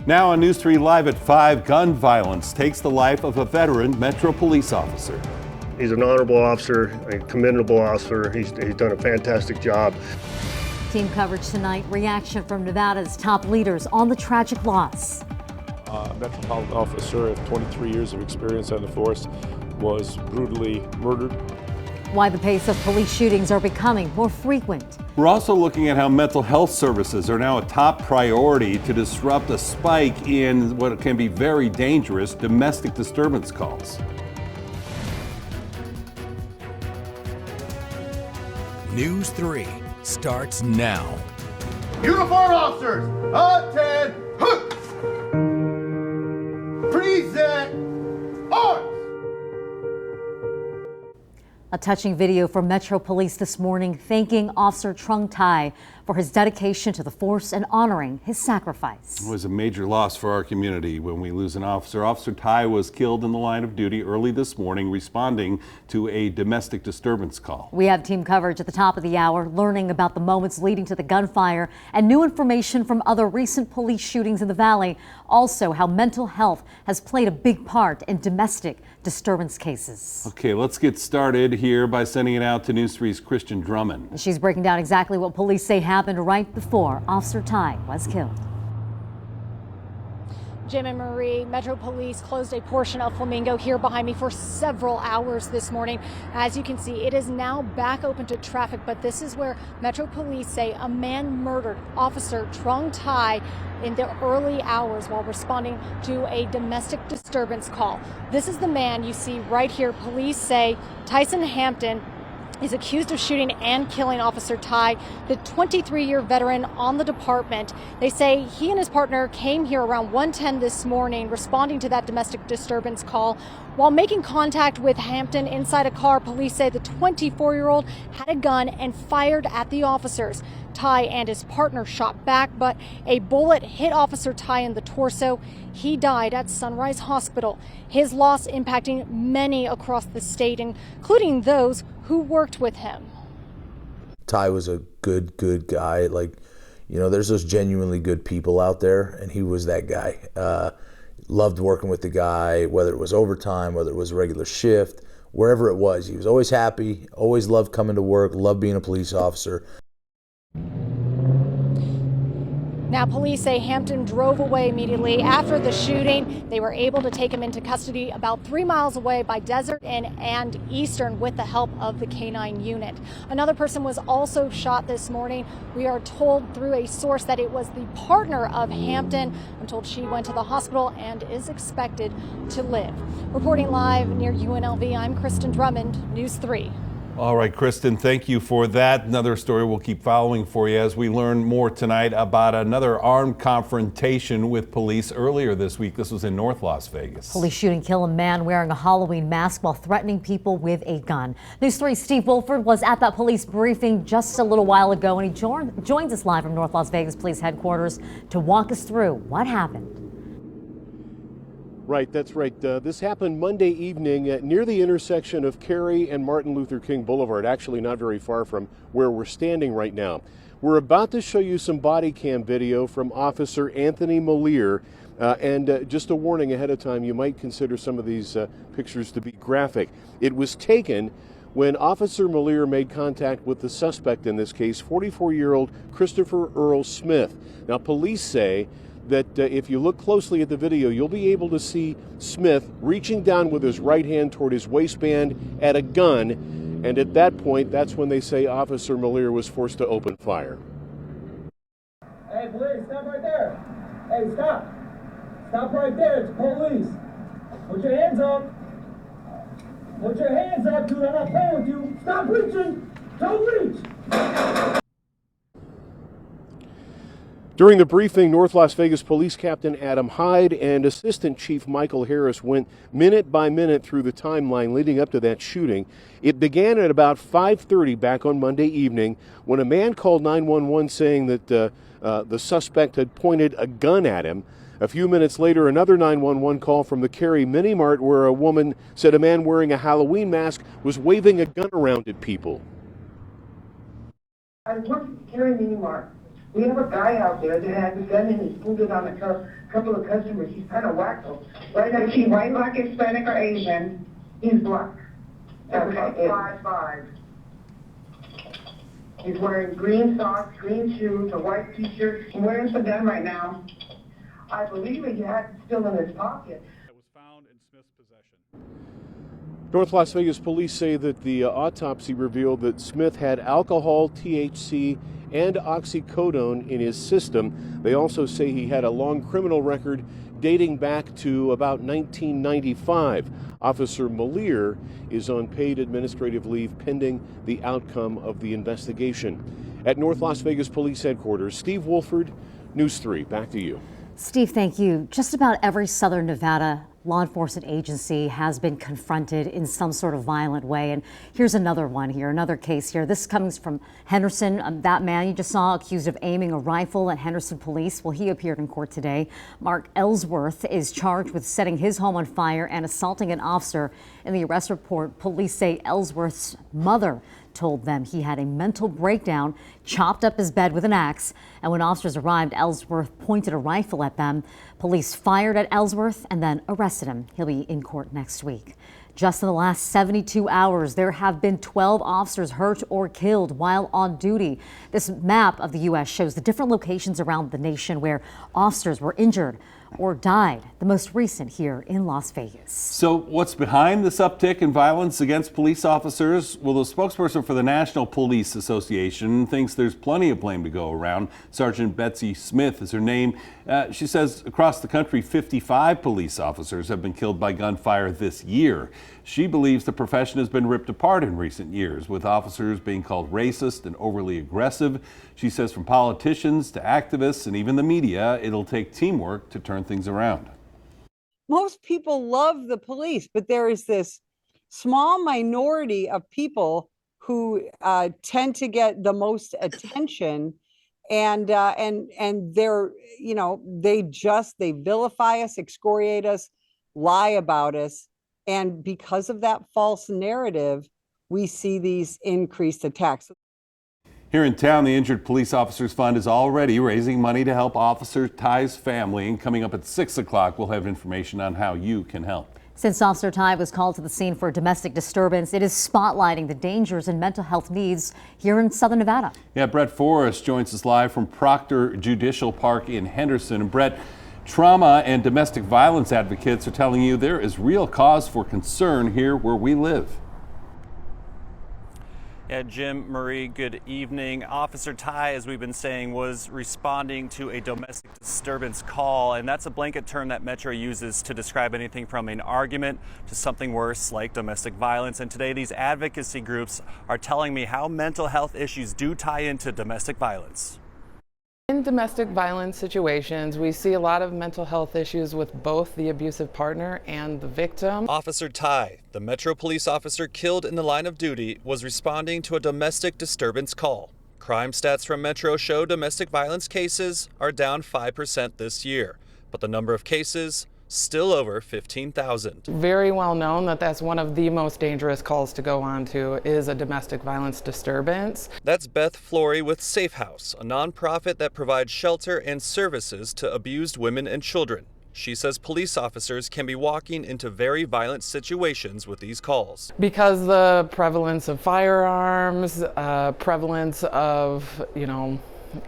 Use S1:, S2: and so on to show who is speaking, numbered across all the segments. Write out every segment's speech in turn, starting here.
S1: Now on News 3 Live at 5, gun violence takes the life of a veteran Metro police officer.
S2: He's an honorable officer, a commendable officer. He's done a fantastic job.
S3: Team coverage tonight, reaction from Nevada's top leaders on the tragic loss.
S4: Metropolitan officer of 23 years of experience on the force was brutally murdered.
S3: Why the pace of police shootings are becoming more frequent.
S1: We're also looking at how mental health services are now a top priority to disrupt a spike in what can be very dangerous domestic disturbance calls.
S5: News 3 starts now.
S6: Uniform officers, attend, present, arms.
S3: A touching video from Metro Police this morning thanking Officer Trung Tai for his dedication to the force and honoring his sacrifice.
S1: It was a major loss for our community when we lose an officer. Officer Tai was killed in the line of duty early this morning responding to a domestic disturbance call.
S3: We have team coverage at the top of the hour, learning about the moments leading to the gunfire and new information from other recent police shootings in the Valley. Also, how mental health has played a big part in domestic disturbance cases.
S1: Okay, let's get started here by sending it out to News 3's Kristen Drummond.
S3: She's breaking down exactly what police say happened right before Officer Tai was killed.
S7: Jim and Marie, Metro Police closed a portion of Flamingo here behind me for several hours this morning. As you can see, it is now back open to traffic, but this is where Metro Police say a man murdered Officer Trung Tai in the early hours while responding to a domestic disturbance call. This is the man you see right here. Police say Tyson Hampton is accused of shooting and killing Officer Tai, the 23-year veteran on the department. They say he and his partner came here around 1:10 this morning responding to that domestic disturbance call. While making contact with Hampton inside a car, police say the 24-year-old had a gun and fired at the officers. Tai and his partner shot back, but a bullet hit Officer Tai in the torso. He died at Sunrise Hospital. His loss impacting many across the state, including those who worked with him.
S8: Tai was a good guy. Like, you know, there's those genuinely good people out there, and he was that guy. Loved working with the guy, whether it was overtime, whether it was a regular shift, wherever it was. He was always happy, always loved coming to work, loved being a police officer.
S7: Now, police say Hampton drove away immediately after the shooting. They were able to take him into custody about 3 miles away by Desert Inn and Eastern with the help of the K-9 unit. Another person was also shot this morning. We are told through a source that it was the partner of Hampton. I'm told she went to the hospital and is expected to live. Reporting live near UNLV, I'm Kristen Drummond, News 3.
S1: All right, Kristen, thank you for that. Another story we'll keep following for you as we learn more tonight about another armed confrontation with police earlier this week. This was in North Las Vegas.
S3: Police shooting kill a man wearing a Halloween mask while threatening people with a gun. News 3's Steve Wolford was at that police briefing just a little while ago, and he joins us live from North Las Vegas Police Headquarters to walk us through what happened.
S4: Right, that's right. This happened Monday evening near the intersection of Cary and Martin Luther King Boulevard, actually not very far from where we're standing right now. We're about to show you some body cam video from Officer Anthony Moliere, and just a warning ahead of time, you might consider some of these pictures to be graphic. It was taken when Officer Moliere made contact with the suspect in this case, 44-year-old Christopher Earl Smith. Now, police say that if you look closely at the video, you'll be able to see Smith reaching down with his right hand toward his waistband at a gun, and at that point, that's when they say Officer Moliere was forced to open fire.
S9: Hey, police, stop right there. Hey, stop. Stop right there, it's police. Put your hands up. Put your hands up, dude, I'm not playing with you. Stop reaching. Don't reach.
S4: During the briefing, North Las Vegas Police Captain Adam Hyde and Assistant Chief Michael Harris went minute by minute through the timeline leading up to that shooting. It began at about 5:30 back on Monday evening when a man called 911 saying that the suspect had pointed a gun at him. A few minutes later, another 911 call from the Cary Mini Mart where a woman said a man wearing a Halloween mask was waving a gun around at people.
S10: I work at the Cary Mini Mart. We have a guy out there that has a gun and he's pulled it on a couple of customers. He's kind of wacko. Right now, is he white, black, Hispanic, or Asian? He's black. Okay, 5'5". He's wearing green socks, green shoes, a white t-shirt. Where's the gun right now? I believe he had it still in his pocket.
S11: It was found in Smith's possession.
S4: North Las Vegas police say that the autopsy revealed that Smith had alcohol, THC, and oxycodone in his system. They also say he had a long criminal record dating back to about 1995. Officer Malier is on paid administrative leave pending the outcome of the investigation. At North Las Vegas Police Headquarters, Steve Wolford, News 3. Back to you.
S3: Steve, thank you. Just about every Southern Nevada law enforcement agency has been confronted in some sort of violent way. And here's another one here, another case here. This comes from Henderson. That man you just saw accused of aiming a rifle at Henderson police. Well, he appeared in court today. Mark Ellsworth is charged with setting his home on fire and assaulting an officer. In the arrest report, police say Ellsworth's mother told them he had a mental breakdown, chopped up his bed with an axe, and when officers arrived, Ellsworth pointed a rifle at them. Police fired at Ellsworth and then arrested him. He'll be in court next week. Just in the last 72 hours, there have been 12 officers hurt or killed while on duty. This map of the U.S. shows the different locations around the nation where officers were injured or died, the most recent here in Las Vegas.
S1: So what's behind this uptick in violence against police officers? Well, the spokesperson for the National Police Association thinks there's plenty of blame to go around. Sergeant Betsy Smith is her name. She says across the country, 55 police officers have been killed by gunfire this year. She believes the profession has been ripped apart in recent years, with officers being called racist and overly aggressive. She says from politicians to activists and even the media, it'll take teamwork to turn things around.
S12: Most people love the police, but there is this small minority of people who tend to get the most attention, and they're, you know, they vilify us, excoriate us, lie about us. And because of that false narrative, we see these increased attacks.
S1: Here in town, the Injured Police Officers Fund is already raising money to help Officer Ty's family. And coming up at 6 o'clock, we'll have information on how you can help.
S3: Since Officer Ty was called to the scene for a domestic disturbance, it is spotlighting the dangers and mental health needs here in Southern Nevada. Yeah, Brett Forrest joins us live from Proctor Judicial Park in Henderson. And Brett, trauma and domestic violence advocates are telling you there is real cause for concern here where we live.
S13: Yeah, Jim, Marie, good evening. Officer Ty, as we've been saying, was responding to a domestic disturbance call, and that's a blanket term that Metro uses to describe anything from an argument to something worse like domestic violence. And today, these advocacy groups are telling me how mental health issues do tie into domestic violence.
S14: In domestic violence situations, we see a lot of mental health issues with both the abusive partner and the victim.
S13: Officer Ty, the Metro police officer killed in the line of duty, was responding to a domestic disturbance call. Crime stats from Metro show domestic violence cases are down 5% this year, but the number of cases still over 15,000.
S14: Very well known that that's one of the most dangerous calls to go on to is a domestic violence disturbance.
S13: That's Beth Flory with Safe House, a nonprofit that provides shelter and services to abused women and children. She says police officers can be walking into very violent situations with these calls.
S14: Because the prevalence of firearms, prevalence of,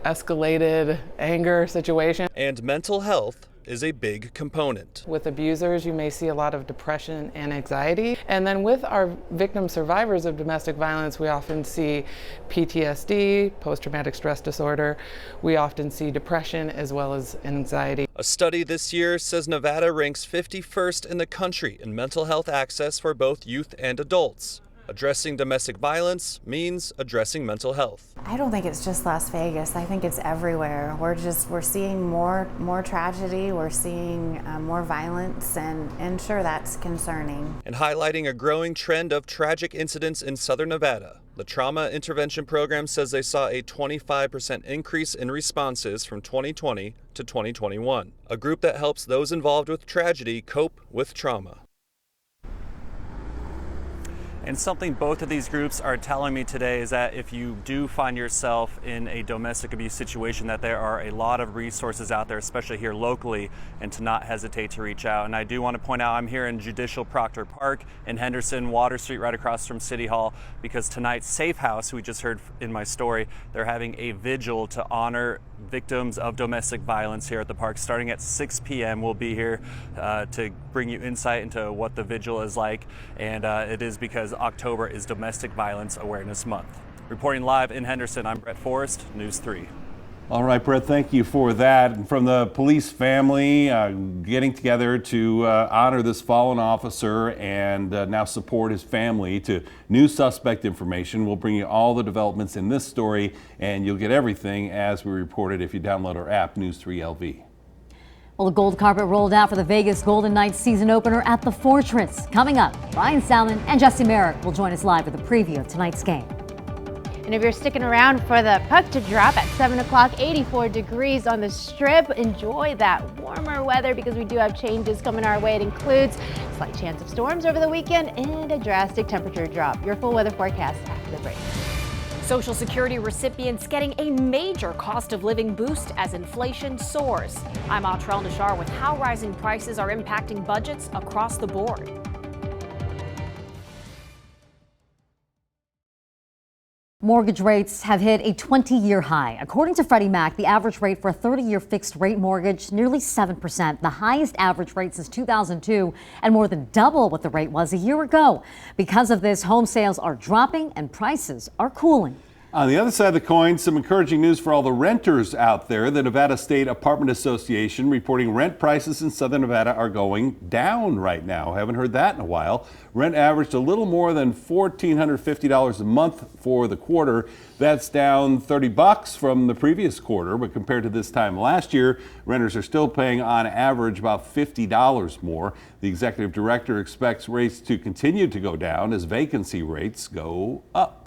S14: escalated anger situation.
S13: And mental health is a big component.
S14: With abusers, you may see a lot of depression and anxiety. And then with our victim survivors of domestic violence, we often see PTSD, post-traumatic stress disorder. We often see depression as well as anxiety.
S13: A study this year says Nevada ranks 51st in the country in mental health access for both youth and adults. Addressing domestic violence means addressing mental health.
S15: I don't think it's just Las Vegas. I think it's everywhere. We're seeing more tragedy. We're seeing more violence, and sure, that's concerning.
S13: And highlighting a growing trend of tragic incidents in Southern Nevada, the Trauma Intervention Program says they saw a 25% increase in responses from 2020 to 2021, a group that helps those involved with tragedy cope with trauma. And something both of these groups are telling me today is that if you do find yourself in a domestic abuse situation, that there are a lot of resources out there, especially here locally, and to not hesitate to reach out. And I do want to point out I'm here in Judicial Proctor Park in Henderson, Water Street, right across from City Hall, because tonight's Safe House, who we just heard in my story, they're having a vigil to honor victims of domestic violence here at the park. Starting at 6 p.m. We'll be here to bring you insight into what the vigil is like, and it is because October is Domestic Violence Awareness Month. Reporting live in Henderson, I'm Brett Forrest, News 3.
S1: All right, Brett, thank you for that. And from the police family getting together to honor this fallen officer and now support his family, to new suspect information. We'll bring you all the developments in this story, and you'll get everything as we report it if you download our app, News 3 LV.
S3: Well, the gold carpet rolled out for the Vegas Golden Knights season opener at the Fortress. Coming up, Ryan Salmon and Jesse Merrick will join us live with a preview of tonight's game.
S16: And if you're sticking around for the puck to drop at 7 o'clock, 84 degrees on the Strip, enjoy that warmer weather because we do have changes coming our way. It includes a slight chance of storms over the weekend and a drastic temperature drop. Your full weather forecast after the break.
S17: Social Security recipients getting a major cost of living boost as inflation soars. I'm Atrell Nashar with how rising prices are impacting budgets across the board.
S3: Mortgage rates have hit a 20-year high. According to Freddie Mac, the average rate for a 30-year fixed rate mortgage, nearly 7%, the highest average rate since 2002, and more than double what the rate was a year ago. Because of this, home sales are dropping and prices are cooling.
S1: On the other side of the coin, some encouraging news for all the renters out there. The Nevada State Apartment Association reporting rent prices in Southern Nevada are going down right now. Haven't heard that in a while. Rent averaged a little more than $1,450 a month for the quarter. That's down $30 from the previous quarter, but compared to this time last year, renters are still paying on average about $50 more. The executive director expects rates to continue to go down as vacancy rates go up.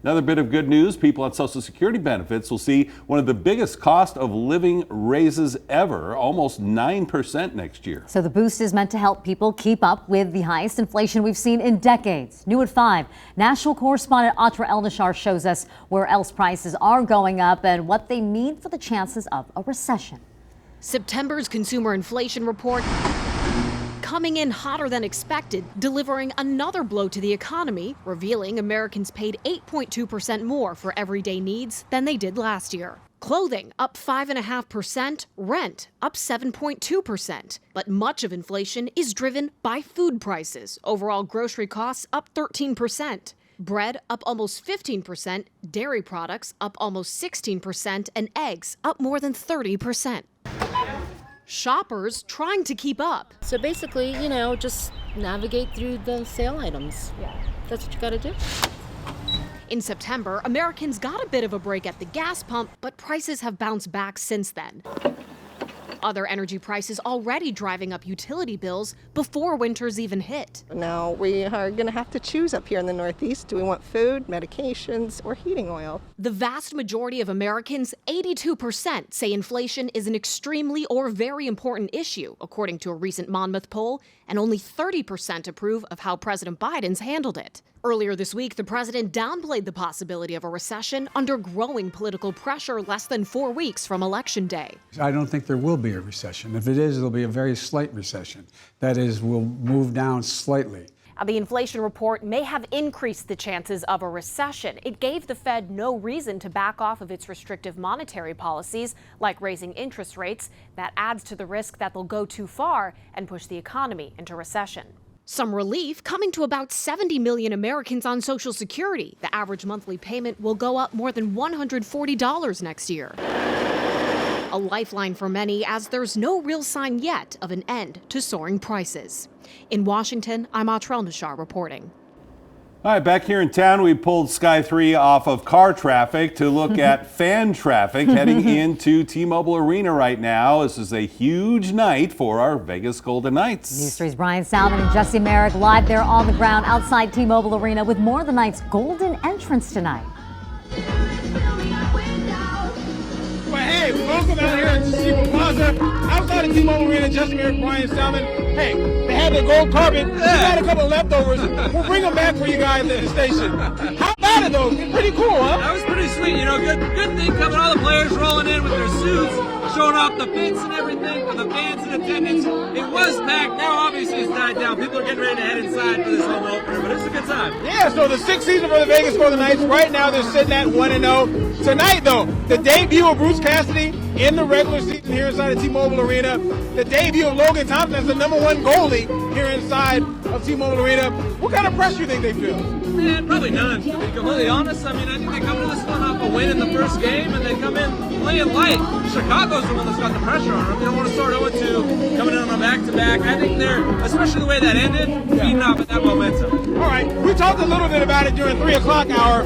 S1: Another bit of good news, people on Social Security benefits will see one of the biggest cost of living raises ever, almost 9% next year.
S3: So the boost is meant to help people keep up with the highest inflation we've seen in decades. New at 5, national correspondent Atrell Nashar shows us where else prices are going up and what they mean for the chances of a recession.
S17: September's consumer inflation report coming in hotter than expected, delivering another blow to the economy, revealing Americans paid 8.2% more for everyday needs than they did last year. Clothing up 5.5%, rent up 7.2%. But much of inflation is driven by food prices. Overall grocery costs up 13%. Bread up almost 15%, dairy products up almost 16%, and eggs up more than 30%. Shoppers trying to keep up.
S18: So basically, just navigate through the sale items. Yeah. That's what you got to do.
S17: In September, Americans got a bit of a break at the gas pump, but prices have bounced back since then. Other energy prices already driving up utility bills before winter's even hit.
S19: Now we are going to have to choose up here in the Northeast. Do we want food, medications, or heating oil?
S17: The vast majority of Americans, 82%, say inflation is an extremely or very important issue, according to a recent Monmouth poll, and only 30% approve of how President Biden's handled it. Earlier this week, the president downplayed the possibility of a recession under growing political pressure less than 4 weeks from Election Day.
S20: I don't think there will be a recession. If it is, it'll be a very slight recession. That is, we'll move down slightly.
S17: The inflation report may have increased the chances of a recession. It gave the Fed no reason to back off of its restrictive monetary policies, like raising interest rates. That adds to the risk that they'll go too far and push the economy into recession. Some relief coming to about 70 million Americans on Social Security. The average monthly payment will go up more than $140 next year. A lifeline for many, as there's no real sign yet of an end to soaring prices. In Washington, I'm Atrell Nashar reporting.
S1: All right, back here in town, we pulled Sky 3 off of car traffic to look at fan traffic heading into T-Mobile Arena right now. This is a huge night for our Vegas Golden Knights.
S3: News 3's Ryan Salmon and Jesse Merrick live there on the ground outside T-Mobile Arena with more of the Knights' golden entrance tonight.
S6: Well, hey, welcome out here and see Ramoz outside
S9: at T-Mobile Arena, Justin Eric, Brian Salmon. Hey, they had the gold carpet. We got a couple leftovers. We'll bring them back for you guys at the station. How about it though? Pretty cool, huh?
S21: That was pretty sweet. You know, good thing coming. All the players rolling in with their suits, showing off the fits and everything for the fans in attendance. It was packed. Now obviously it's died down. People are getting ready to head inside for this home opener, but it's a good time.
S9: Yeah, so the sixth season for the Vegas Golden Knights. Right now they're sitting at 1-0. Tonight though, the debut of Bruce Cassidy in the regular season here inside of T-Mobile Arena. The debut of Logan Thompson as the #1 goalie here inside of T-Mobile Arena. What kind of pressure do you think they feel?
S21: Man, probably none. To be completely honest, I mean, I think they come to this one off a win in the first game, and they come in playing light. Chicago's the one that's got the pressure on them. They don't want to start 0-2, coming in on a back-to-back. I think they're, especially the way that ended, feeding off of that momentum.
S9: All right, we talked a little bit about it during 3 o'clock hour.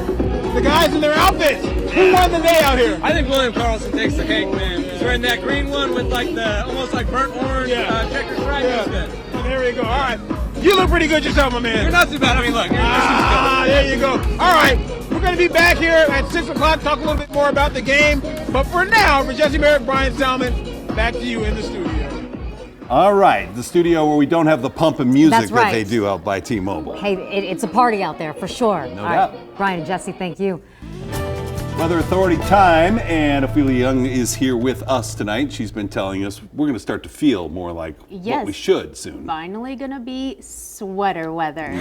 S9: The guys in their outfits. Who won the day out here?
S21: I think William Karlsson takes the cake, man. He's wearing that green one with like the almost like burnt orange checker stripe.
S9: Yeah. There you go. All right. You look pretty good yourself, my man.
S21: You're not too bad. I mean, look.
S9: There you go. All right. We're going to be back here at 6 o'clock, talk a little bit more about the game. But for now, for Jesse Merrick, Brian Salmon, back to you in the studio.
S1: All right, the studio where we don't have the pump and music
S3: That's right.
S1: that they do out by T-Mobile.
S3: Hey, it's a party out there for sure.
S1: No
S3: All
S1: doubt.
S3: right. Brian and Jesse, thank you.
S1: Weather Authority time, and Ophelia Young is here with us tonight. She's been telling us we're going to start to feel more like what we should soon.
S16: Finally gonna be sweater weather.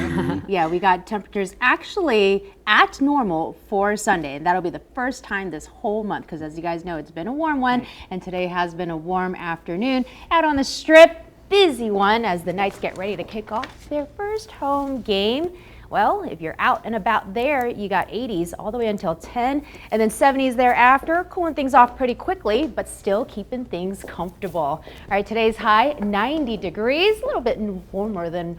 S16: Yeah, we got temperatures actually at normal for Sunday, and that'll be the first time this whole month, because as you guys know, it's been a warm one, and today has been a warm afternoon. Out on the Strip, busy one as the Knights get ready to kick off their first home game. Well, if you're out and about there, you got 80s all the way until 10, and then 70s thereafter, cooling things off pretty quickly, but still keeping things comfortable. All right, today's high, 90 degrees, a little bit warmer than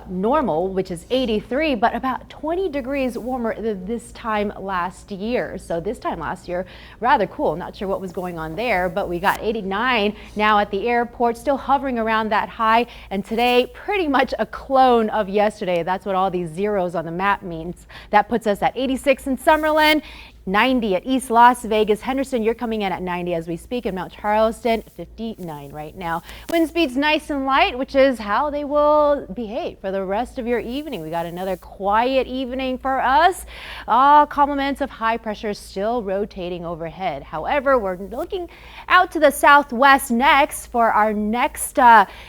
S16: normal, which is 83, but about 20 degrees warmer than this time last year. So this time last year, rather cool. Not sure what was going on there, but we got 89 now at the airport, still hovering around that high, and today pretty much a clone of yesterday. That's what all these zeros on the map means. That puts us at 86 in Summerlin, 90 at East Las Vegas. Henderson, you're coming in at 90 as we speak, and Mount Charleston, 59 right now. Wind speed's nice and light, which is how they will behave for the rest of your evening. We got another quiet evening for us. All compliments of high pressure still rotating overhead. However, we're looking out to the southwest next for our next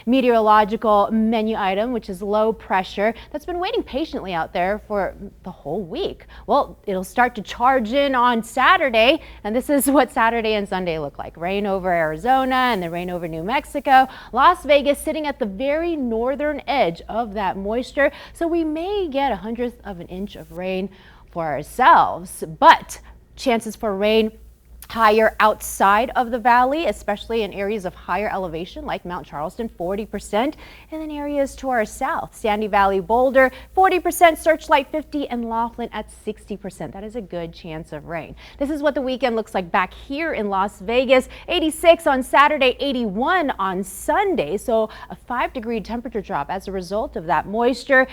S16: meteorological menu item, which is low pressure. That's been waiting patiently out there for the whole week. Well, it'll start to charge in on Saturday, and this is what Saturday and Sunday look like. Rain over Arizona and then rain over New Mexico. Las Vegas sitting at the very northern edge of that moisture, so we may get 1/100th of an inch of rain for ourselves, but chances for rain higher outside of the valley, especially in areas of higher elevation like Mount Charleston, 40%, and then areas to our south, Sandy Valley, Boulder, 40%, Searchlight 50, and Laughlin at 60%. That is a good chance of rain. This is what the weekend looks like back here in Las Vegas. 86 on Saturday, 81 on Sunday, so a 5-degree temperature drop as a result of that moisture.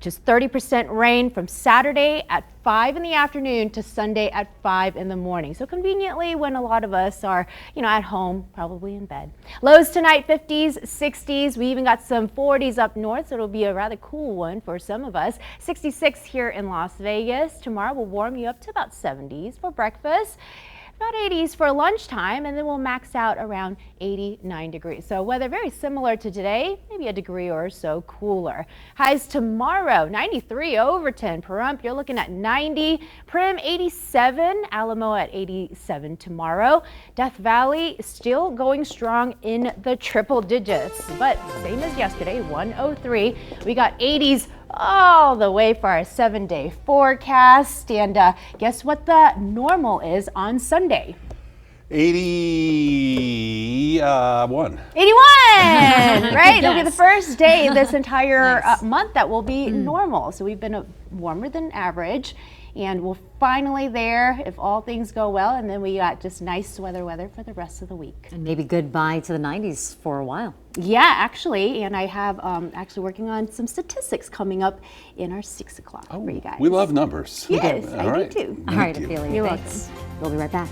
S16: Just 30% rain from Saturday at 5 in the afternoon to Sunday at 5 in the morning. So conveniently when a lot of us are, at home, probably in bed. Lows tonight, 50s, 60s. We even got some 40s up north, so it'll be a rather cool one for some of us. 66 here in Las Vegas. Tomorrow will warm you up to about 70s for breakfast. About 80s for lunchtime, and then we'll max out around 89 degrees. So weather very similar to today, maybe a degree or so cooler. Highs tomorrow, 93 Overton, Pahrump, you're looking at 90, Prim 87, Alamo at 87 tomorrow. Death Valley still going strong in the triple digits, but same as yesterday, 103. We got 80s all the way for our 7-day forecast. And guess what the normal is on Sunday?
S1: 81.
S16: 81, right? It'll be the first day this entire month that will be normal. So we've been warmer than average, and we're finally there if all things go well. And then we got just nice weather for the rest of the week.
S3: And maybe goodbye to the 90s for a while.
S16: Yeah, actually, and I have actually working on some statistics coming up in our 6 o'clock for you guys.
S1: We love numbers.
S16: Yes,
S1: All
S16: I
S1: right.
S16: do too.
S3: All right,
S1: Thank you.
S3: Ophelia,
S16: You're
S3: thanks. We'll be right back.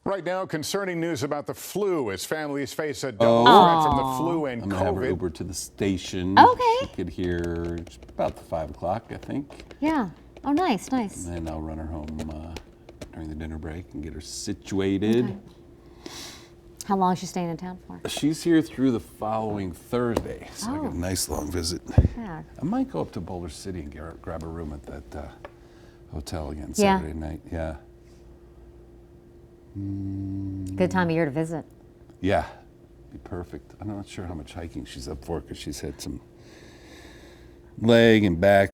S2: Right now, concerning news about the flu as families face a double threat from the flu and
S1: I'm gonna have her
S2: COVID.
S1: Uber to the station.
S3: Okay.
S1: She could hear about the 5 o'clock, I think.
S3: Yeah. Oh, nice, nice.
S1: And then I'll run her home during the dinner break and get her situated.
S3: Okay. How long is she staying in town for?
S1: She's here through the following Thursday, so I
S3: Oh.
S1: get a nice long visit.
S3: Yeah.
S1: I might go up to Boulder City and grab a room at that hotel again
S3: Yeah.
S1: Saturday night. Yeah.
S3: Good time of year to visit.
S1: Yeah, be perfect. I'm not sure how much hiking she's up for because she's had some leg and back